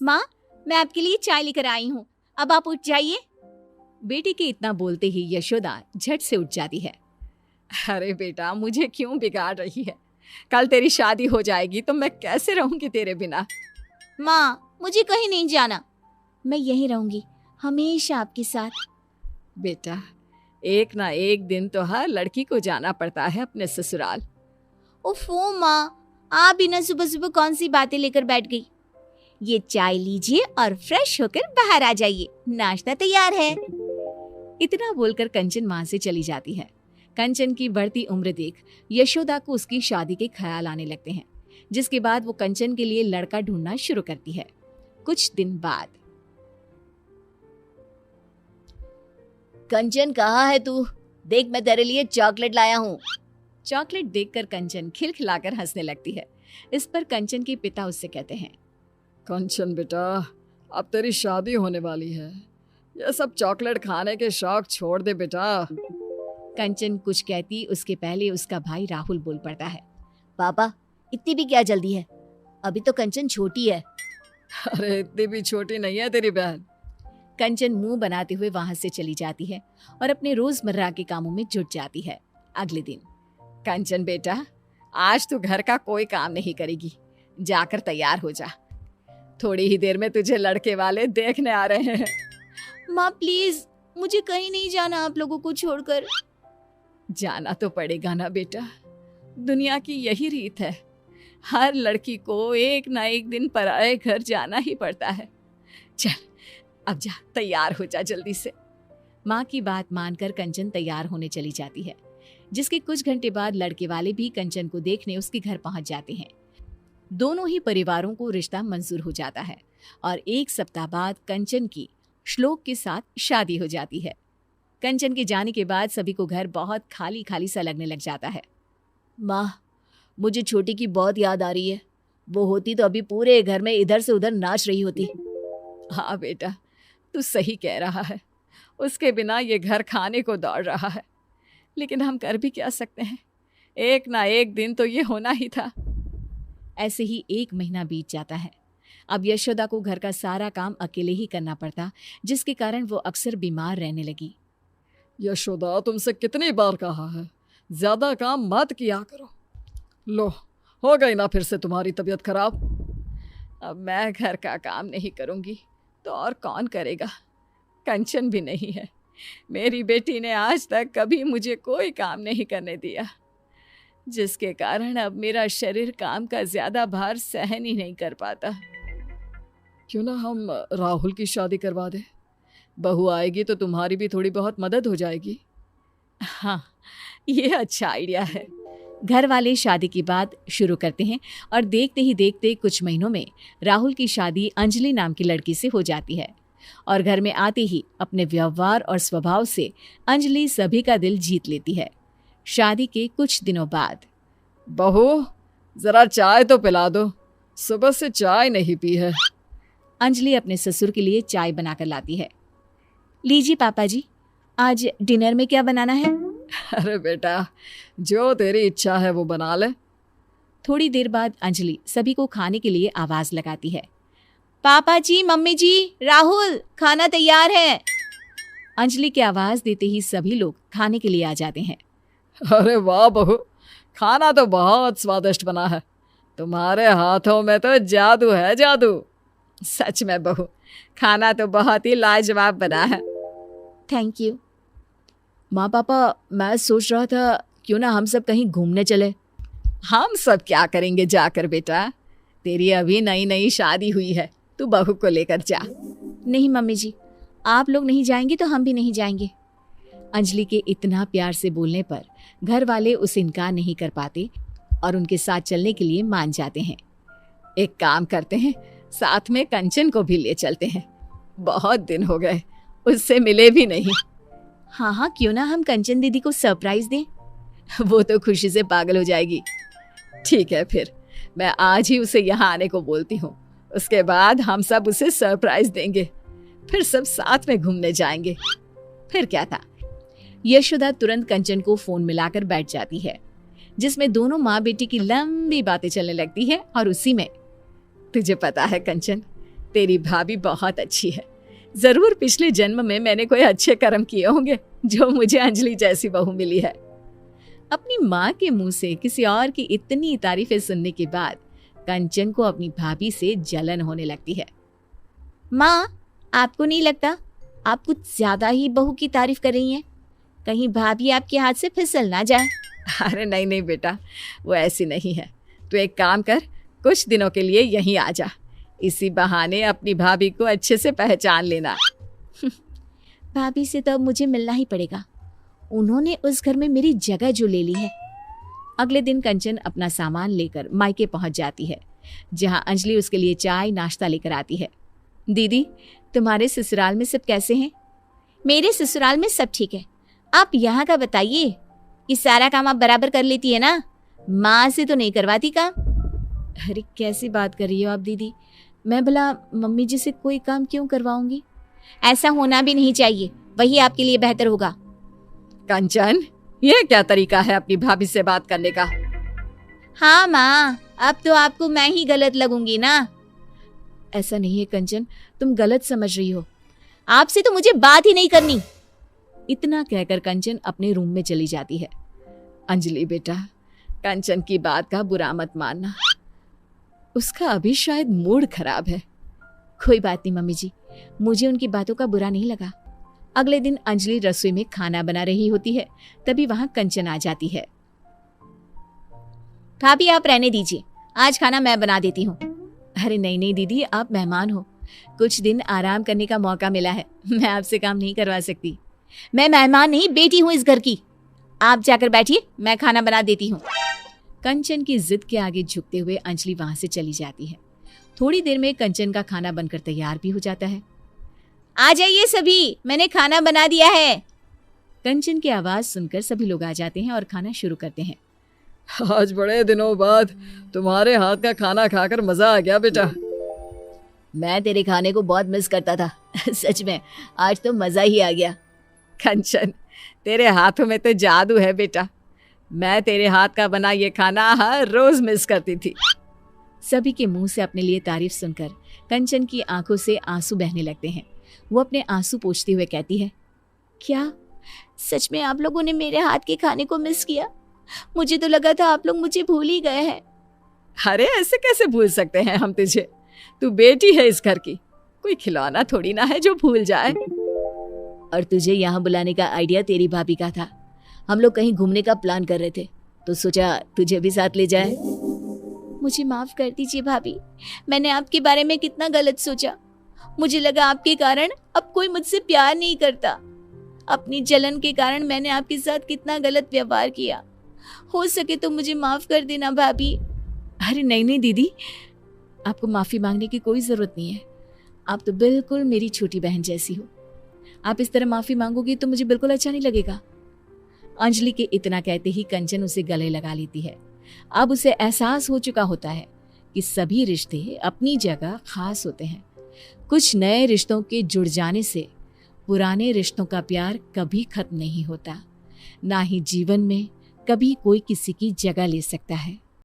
माँ, मैं आपके लिए चाय लेकर आई हूँ, अब आप उठ जाइए। बेटी के इतना बोलते ही यशोदा झट से उठ जाती है। अरे बेटा, मुझे क्यों बिगाड़ रही है? कल तेरी शादी हो जाएगी तो मैं कैसे रहूंगी तेरे बिना? माँ, मुझे कहीं नहीं जाना, मैं यहीं रहूंगी, हमेशा आपके साथ। बेटा, एक ना एक दिन तो हर लड़की को जाना पड़ता है अपने ससुराल। ओफो माँ, आप बिना सुबह सुबह कौन सी बातें लेकर बैठ गई। ये चाय लीजिए और फ्रेश होकर बाहर आ जाइए, नाश्ता तैयार है। इतना बोलकर कंचन वहां से चली जाती है। कंचन की बढ़ती उम्र देख यशोदा को उसकी शादी के ख्याल आने लगते हैं, जिसके बाद वो कंचन के लिए लड़का ढूंढना शुरू करती है। कुछ दिन बाद, कंचन कहाँ है तू? देख, मैं तेरे लिए चॉकलेट लाया हूँ। चॉकलेट देखकर कंचन खिलखिलाकर हंसने लगती है। इस पर कंचन के पिता उससे कहते हैं, कंचन बेटा, अब तेरी शादी होने वाली है, यह सब चॉकलेट खाने के शौक छोड़ दे बेटा। कंचन कुछ कहती उसके पहले उसका भाई राहुल बोल पड़ता है, पापा, इतनी भी क्या जल्दी है, अभी तो कंचन छोटी है। अरे इतनी भी छोटी नहीं है तेरी बहन। कंचन मुंह बनाते हुए वहां से चली जाती है और अपने रोजमर्रा के कामों में जुट जाती है। अगले दिन, कंचन बेटा, आज तू घर का कोई काम नहीं करेगी, जाकर तैयार हो जा, थोड़ी ही देर में तुझे लड़के वाले देखने आ रहे हैं। माँ प्लीज, मुझे कहीं नहीं जाना आप लोगों को छोड़कर। जाना तो पड़ेगा ना बेटा, दुनिया की यही रीत है, हर लड़की को एक ना एक दिन पराए घर जाना ही पड़ता है। चल अब जा, तैयार हो जा जल्दी से। माँ की बात मानकर कंचन तैयार होने चली जाती है, जिसके कुछ घंटे बाद लड़के वाले भी कंचन को देखने उसके घर पहुंच जाते हैं। दोनों ही परिवारों को रिश्ता मंजूर हो जाता है और एक सप्ताह बाद कंचन की श्लोक के साथ शादी हो जाती है। कंचन के जाने के बाद सभी को घर बहुत खाली खाली सा लगने लग जाता है। माँ, मुझे छोटी की बहुत याद आ रही है, वो होती तो अभी पूरे घर में इधर से उधर नाच रही होती। हाँ बेटा, तू सही कह रहा है, उसके बिना ये घर खाने को दौड़ रहा है, लेकिन हम कर भी क्या सकते हैं, एक ना एक दिन तो ये होना ही था। ऐसे ही 1 महीना बीत जाता है। अब यशोदा को घर का सारा काम अकेले ही करना पड़ता, जिसके कारण वो अक्सर बीमार रहने लगी। यशोदा, तुमसे कितनी बार कहा है, ज्यादा काम मत किया करो। लो, हो गई ना फिर से तुम्हारी तबीयत खराब। अब मैं घर का काम नहीं करूंगी तो और कौन करेगा? कंचन भी नहीं है, मेरी बेटी ने आज तक कभी मुझे कोई काम नहीं करने दिया, जिसके कारण अब मेरा शरीर काम का ज्यादा भार सहन ही नहीं कर पाता। क्यों ना हम राहुल की शादी करवा दें, बहू आएगी तो तुम्हारी भी थोड़ी बहुत मदद हो जाएगी। हाँ, ये अच्छा आइडिया है। घर वाले शादी की बात शुरू करते हैं और देखते ही देखते कुछ महीनों में राहुल की शादी अंजलि नाम की लड़की से हो जाती है और घर में आते ही अपने व्यवहार और स्वभाव से अंजलि सभी का दिल जीत लेती है। शादी के कुछ दिनों बाद, बहू जरा चाय तो पिला दो, सुबह से चाय नहीं पी है। अंजलि अपने ससुर के लिए चाय बनाकर लाती है। लीजिए पापा जी, आज डिनर में क्या बनाना है? अरे बेटा, जो तेरी इच्छा है वो बना ले। थोड़ी देर बाद अंजलि सभी को खाने के लिए आवाज लगाती है। पापा जी, मम्मी जी, राहुल, खाना तैयार है। अंजलि की आवाज देते ही सभी लोग खाने के लिए आ जाते हैं। अरे वाह बहू, खाना तो बहुत स्वादिष्ट बना है, तुम्हारे हाथों में तो जादू है, जादू। सच में बहू, खाना तो बहुत ही लाजवाब बना है। Thank you. माँ पापा, मैं सोच रहा था क्यों ना हम सब कहीं घूमने चले। हम सब क्या करेंगे जाकर बेटा, तेरी अभी नई नई शादी हुई है, तू बहू को लेकर जा। नहीं मम्मी जी, आप लोग नहीं जाएंगे तो हम भी नहीं जाएंगे। अंजलि के इतना प्यार से बोलने पर घर वाले उसे इनकार नहीं कर पाते और उनके साथ चलने के लिए मान जाते हैं। एक काम करते हैं, साथ में कंचन को भी ले चलते हैं, बहुत दिन हो गए उससे मिले भी नहीं। हाँ हाँ, क्यों ना हम कंचन दीदी को सरप्राइज दें। वो तो खुशी से पागल हो जाएगी। ठीक है, फिर मैं आज ही उसे यहाँ आने को बोलती हूँ, उसके बाद हम सब उसे सरप्राइज देंगे, फिर सब साथ में घूमने जाएंगे। फिर क्या था, यशोदा तुरंत कंचन को फोन मिलाकर बैठ जाती है, जिसमें दोनों माँ बेटी की लंबी बातें चलने लगती है। और उसी में, तुझे पता है कंचन, तेरी भाभी बहुत अच्छी है। जरूर पिछले जन्म में मैंने कोई अच्छे कर्म किए होंगे जो मुझे अंजलि जैसी बहू मिली है। अपनी माँ के मुंह से किसी और की इतनी तारीफें सुनने के बाद कंचन को अपनी भाभी से जलन होने लगती है। माँ, आपको नहीं लगता आप कुछ ज्यादा ही बहू की तारीफ कर रही हैं? कहीं भाभी आपके हाथ से फिसल ना जाए। अरे नहीं नहीं बेटा, वो ऐसी नहीं है। तू एक काम कर, कुछ दिनों के लिए यहीं आ जा। इसी बहाने अपनी भाभी को अच्छे से पहचान लेना। भाभी से तो अब मुझे मिलना ही पड़ेगा। उन्होंने उस घर में मेरी जगह जो ले ली है। अगले दिन कंचन अपना सामान लेकर मायके पहुंच जाती है, जहां अंजलि उसके लिए चाय नाश्ता लेकर आती है। दीदी, तुम्हारे ससुराल में सब कैसे हैं? मेरे ससुराल में सब ठीक है। आप यहाँ का बताइए। ये सारा काम आप बराबर कर लेती है ना? माँ से तो नहीं करवाती काम। अरे कैसी बात कर रही हो आप दीदी? मैं भला मम्मी जी से कोई काम क्यों करवाऊंगी? ऐसा होना भी नहीं चाहिए, वही आपके लिए बेहतर होगा। कंचन, ये क्या तरीका है अपनी भाभी से बात करने का? हाँ माँ, अब तो आपको मैं ही गलत लगूंगी ना। ऐसा नहीं है कंचन, तुम गलत समझ रही हो। आपसे तो मुझे बात ही नहीं करनी। इतना कहकर कंचन अपने रूम में चली जाती है। अंजलि बेटा, कंचन की बात का बुरा मत मानना। उसका अभी शायद मूड खराब है। कोई बात नहीं मम्मी जी, मुझे उनकी बातों का बुरा नहीं लगा। अगले दिन अंजलि रसोई में खाना बना रही होती है, तभी वहां कंचन आ जाती है। भाभी आप रहने दीजिए, आज खाना मैं बना देती हूँ। अरे नहीं नहीं दीदी, आप मेहमान हो, कुछ दिन आराम करने का मौका मिला है, मैं आपसे काम नहीं करवा सकती। मैं मेहमान नहीं, बेटी हूँ इस घर की। आप जाकर बैठिए, मैं खाना बना देती हूँ। कंचन की जिद के आगे झुकते हुए अंजलि वहां से चली जाती है। थोड़ी देर में कंचन का खाना बनकर तैयार भी हो जाता है। आ जाइए सभी, मैंने खाना बना दिया है। कंचन की आवाज सुनकर सभी लोग आ जाते हैं और खाना शुरू करते हैं। आज बड़े दिनों बाद तुम्हारे हाथ का खाना खाकर मजा आ गया बेटा। मैं तेरे खाने को बहुत मिस करता था। सच में आज तो मजा ही आ गया। कंचन, तेरे हाथों में तो जादू है बेटा। मैं तेरे हाथ का बना ये खाना हर रोज मिस करती थी। सभी के मुंह से अपने लिए तारीफ सुनकर कंचन की आंखों से आंसू बहने लगते हैं। वो अपने आंसू पोंछते हुए कहती है, क्या सच में आप लोगों ने मेरे हाथ के खाने को मिस किया? मुझे तो लगा था आप लोग मुझे भूल ही गए हैं। अरे ऐसे कैसे भूल सकते हैं हम तुझे? तू बेटी है इस घर की, कोई खिलौना थोड़ी ना है जो भूल जाए। और तुझे यहाँ बुलाने का आइडिया तेरी भाभी का था। हम लोग कहीं घूमने का प्लान कर रहे थे तो सोचा तुझे भी साथ ले जाए। मुझे माफ कर दीजिए भाभी, मैंने आपके बारे में कितना गलत सोचा। मुझे लगा आपके कारण अब कोई मुझसे प्यार नहीं करता। अपनी जलन के कारण मैंने आपके साथ कितना गलत व्यवहार किया। हो सके तो मुझे माफ कर देना भाभी। अरे नहीं नहीं दीदी, आपको माफी मांगने की कोई जरूरत नहीं है। आप तो बिल्कुल मेरी छोटी बहन जैसी हो। आप इस तरह माफी मांगोगी तो मुझे बिल्कुल अच्छा नहीं लगेगा। अंजलि के इतना कहते ही कंचन उसे गले लगा लेती है। अब उसे एहसास हो चुका होता है कि सभी रिश्ते अपनी जगह खास होते हैं। कुछ नए रिश्तों के जुड़ जाने से पुराने रिश्तों का प्यार कभी खत्म नहीं होता, ना ही जीवन में कभी कोई किसी की जगह ले सकता है।